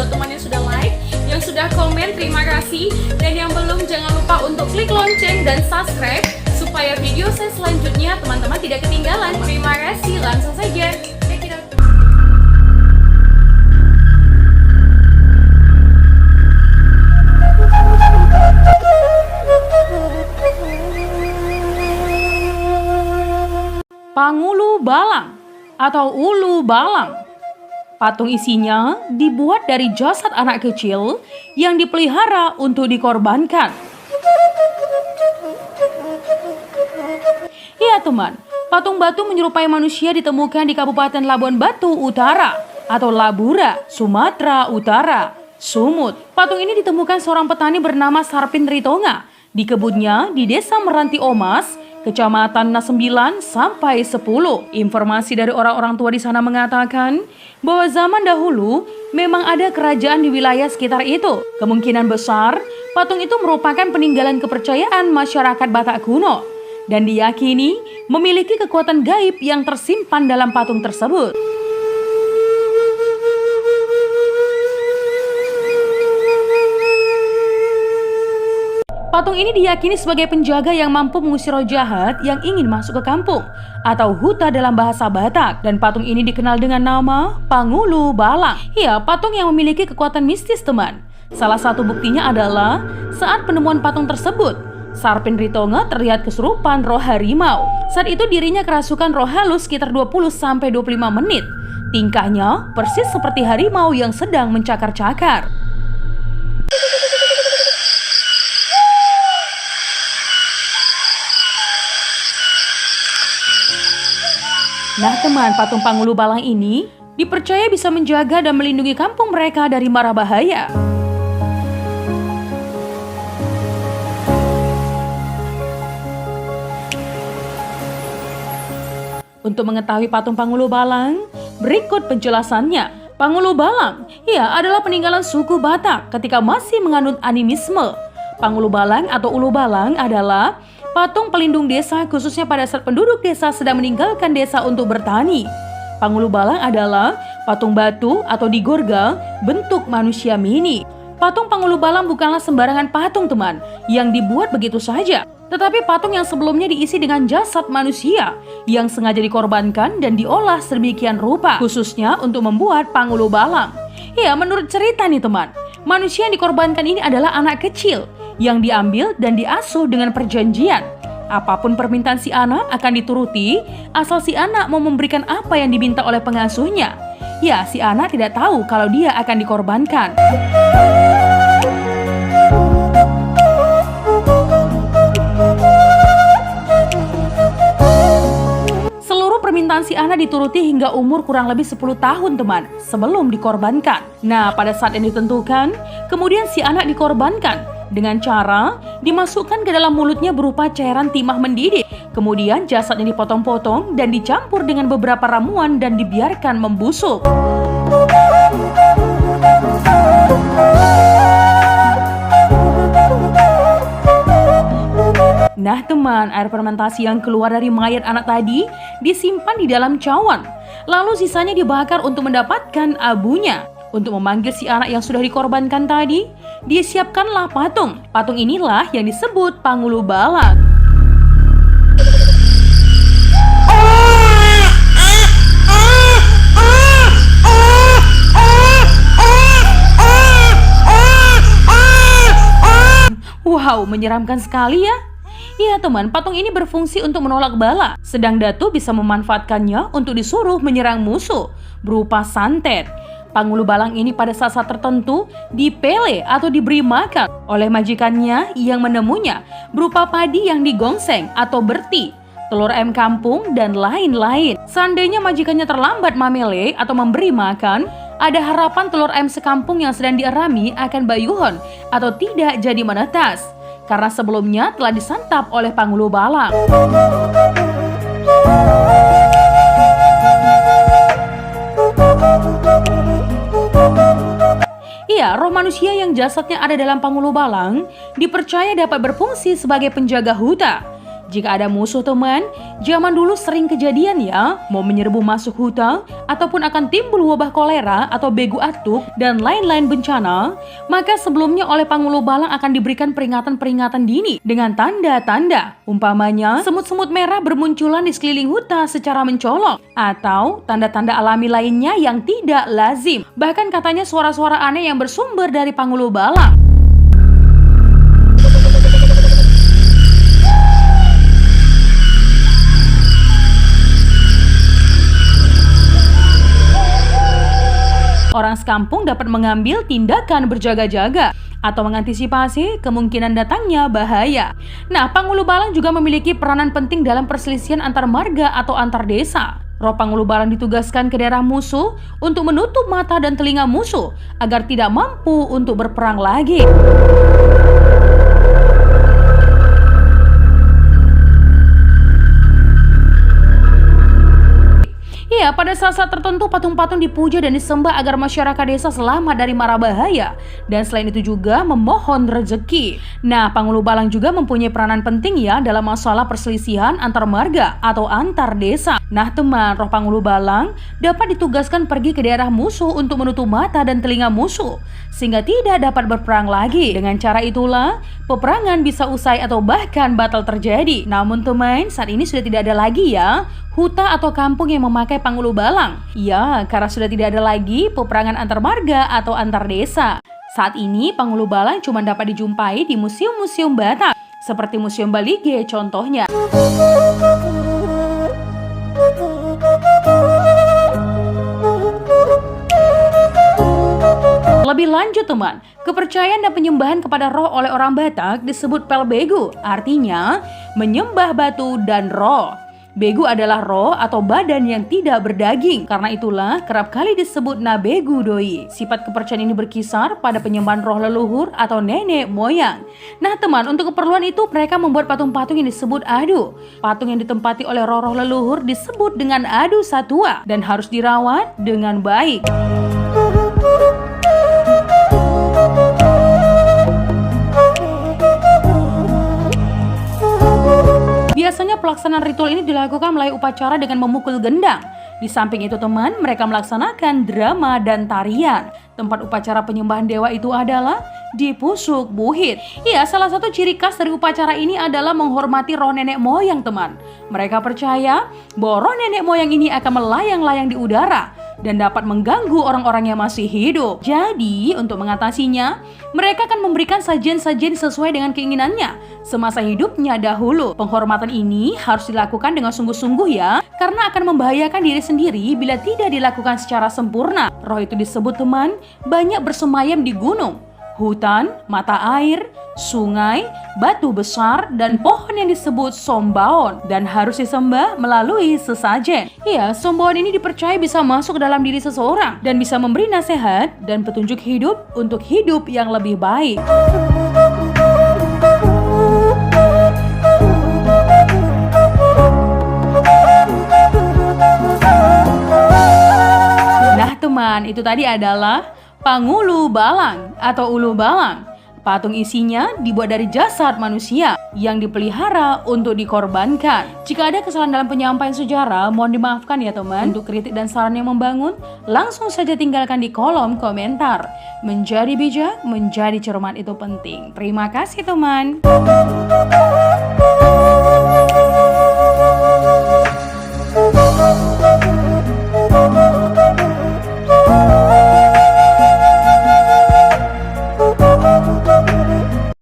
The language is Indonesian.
buat teman yang sudah like, yang sudah komen, terima kasih. Dan yang belum, jangan lupa untuk klik lonceng dan subscribe supaya video saya selanjutnya teman-teman tidak ketinggalan. Terima kasih, langsung saja. Check it out. Pangulu Balang atau Ulu Balang. Patung isinya dibuat dari jasad anak kecil yang dipelihara untuk dikorbankan. Ya teman, patung batu menyerupai manusia ditemukan di Kabupaten Labuan Batu Utara atau Labura, Sumatera Utara, Sumut. Patung ini ditemukan seorang petani bernama Sarpin Ritonga di kebunnya di Desa Meranti Omas, Kecamatan 9 sampai 10. Informasi dari orang-orang tua di sana mengatakan bahwa zaman dahulu memang ada kerajaan di wilayah sekitar itu. Kemungkinan besar patung itu merupakan peninggalan kepercayaan masyarakat Batak kuno dan diyakini memiliki kekuatan gaib yang tersimpan dalam patung tersebut. Patung ini diyakini sebagai penjaga yang mampu mengusir roh jahat yang ingin masuk ke kampung atau huta dalam bahasa Batak. Dan patung ini dikenal dengan nama Pangulu Balang. Ya, patung yang memiliki kekuatan mistis teman. Salah satu buktinya adalah saat penemuan patung tersebut, Sarpin Ritonga terlihat kesurupan roh harimau. Saat itu dirinya kerasukan roh halus sekitar 20-25 menit. Tingkahnya persis seperti harimau yang sedang mencakar-cakar. Nah teman, patung Pangulu Balang ini dipercaya bisa menjaga dan melindungi kampung mereka dari mara bahaya. Untuk mengetahui patung Pangulu Balang, berikut penjelasannya. Pangulu Balang, adalah peninggalan suku Batak ketika masih menganut animisme. Pangulu Balang atau Ulu Balang adalah patung pelindung desa khususnya pada saat penduduk desa sedang meninggalkan desa untuk bertani. Pangulu Balang adalah patung batu atau digorga bentuk manusia mini. Patung Pangulu Balang bukanlah sembarangan patung teman yang dibuat begitu saja. Tetapi patung yang sebelumnya diisi dengan jasad manusia yang sengaja dikorbankan dan diolah sedemikian rupa khususnya untuk membuat Pangulu Balang. Ya, menurut cerita nih teman, manusia yang dikorbankan ini adalah anak kecil yang diambil dan diasuh dengan perjanjian. Apapun permintaan si anak akan dituruti asal si anak mau memberikan apa yang diminta oleh pengasuhnya. Ya, si anak tidak tahu kalau dia akan dikorbankan. Seluruh permintaan si anak dituruti hingga umur kurang lebih 10 tahun teman sebelum dikorbankan. Nah, pada saat yang ditentukan, kemudian si anak dikorbankan dengan cara dimasukkan ke dalam mulutnya berupa cairan timah mendidih. Kemudian jasadnya dipotong-potong dan dicampur dengan beberapa ramuan dan dibiarkan membusuk. Nah teman, air fermentasi yang keluar dari mayat anak tadi disimpan di dalam cawan. Lalu sisanya dibakar untuk mendapatkan abunya. Untuk memanggil si anak yang sudah dikorbankan tadi, disiapkanlah patung. Patung inilah yang disebut Pangulu Balang. Wow, menyeramkan sekali ya. Iya teman, patung ini berfungsi untuk menolak bala. Sedang Datu bisa memanfaatkannya untuk disuruh menyerang musuh berupa santet. Pangulu Balang ini pada saat-saat tertentu dipele atau diberi makan oleh majikannya yang menemunya berupa padi yang digongseng atau berti, telur ayam kampung, dan lain-lain. Seandainya majikannya terlambat mamele atau memberi makan, ada harapan telur ayam sekampung yang sedang dierami akan bayuhon atau tidak jadi menetas karena sebelumnya telah disantap oleh Pangulu Balang. Iya, roh manusia yang jasadnya ada dalam Pangulu Balang dipercaya dapat berfungsi sebagai penjaga huta. Jika ada musuh teman, zaman dulu sering kejadian ya, mau menyerbu masuk hutan, ataupun akan timbul wabah kolera atau begu atuk dan lain-lain bencana, maka sebelumnya oleh Pangulo Balang akan diberikan peringatan-peringatan dini dengan tanda-tanda. Umpamanya, semut-semut merah bermunculan di sekeliling hutan secara mencolok, atau tanda-tanda alami lainnya yang tidak lazim. Bahkan katanya suara-suara aneh yang bersumber dari Pangulo Balang. Orang sekampung dapat mengambil tindakan berjaga-jaga atau mengantisipasi kemungkinan datangnya bahaya. Nah, Pangulo Balang juga memiliki peranan penting dalam perselisihan antar marga atau antar desa. Roh Pangulo Balang ditugaskan ke daerah musuh untuk menutup mata dan telinga musuh agar tidak mampu untuk berperang lagi. Ya, pada saat-saat tertentu patung-patung dipuja dan disembah agar masyarakat desa selamat dari mara bahaya. Dan selain itu juga memohon rezeki. Nah, Pangulo Balang juga mempunyai peranan penting ya dalam masalah perselisihan antar marga atau antar desa. Nah teman, roh Pangulo Balang dapat ditugaskan pergi ke daerah musuh untuk menutup mata dan telinga musuh, sehingga tidak dapat berperang lagi. Dengan cara itulah, peperangan bisa usai atau bahkan batal terjadi. Namun teman, saat ini sudah tidak ada lagi ya huta atau kampung yang memakai Pangulo Balang. Ya, karena sudah tidak ada lagi peperangan antar marga atau antar desa. Saat ini Pangulo Balang cuma dapat dijumpai di museum-museum Batak, seperti Museum Balige contohnya. Lebih lanjut teman, kepercayaan dan penyembahan kepada roh oleh orang Batak disebut pelbegu, artinya menyembah batu dan roh. Begu adalah roh atau badan yang tidak berdaging. Karena itulah kerap kali disebut nabegu doi. Sifat kepercayaan ini berkisar pada penyembahan roh leluhur atau nenek moyang. Nah teman, untuk keperluan itu mereka membuat patung-patung yang disebut adu. Patung yang ditempati oleh roh-roh leluhur disebut dengan adu satua dan harus dirawat dengan baik. Biasanya pelaksanaan ritual ini dilakukan melalui upacara dengan memukul gendang. Di samping itu teman, mereka melaksanakan drama dan tarian. Tempat upacara penyembahan dewa itu adalah di Pusuk Buhit. Iya, salah satu ciri khas dari upacara ini adalah menghormati roh nenek moyang teman. Mereka percaya bahwa roh nenek moyang ini akan melayang-layang di udara dan dapat mengganggu orang-orang yang masih hidup. Jadi, untuk mengatasinya, mereka akan memberikan sajian-sajian sesuai dengan keinginannya semasa hidupnya dahulu. Penghormatan ini harus dilakukan dengan sungguh-sungguh ya, karena akan membahayakan diri sendiri bila tidak dilakukan secara sempurna. Roh itu disebut teman, banyak bersemayam di gunung, hutan, mata air, sungai, batu besar, dan pohon yang disebut sombaon dan harus disembah melalui sesajen. Ya, sombaon ini dipercaya bisa masuk ke dalam diri seseorang dan bisa memberi nasihat dan petunjuk hidup untuk hidup yang lebih baik. Nah teman, itu tadi adalah Pangulo Balang atau Ulu Balang. Patung isinya dibuat dari jasad manusia yang dipelihara untuk dikorbankan. Jika ada kesalahan dalam penyampaian sejarah, mohon dimaafkan ya teman. Untuk kritik dan saran yang membangun, langsung saja tinggalkan di kolom komentar. Menjadi bijak, menjadi cermat itu penting. Terima kasih teman.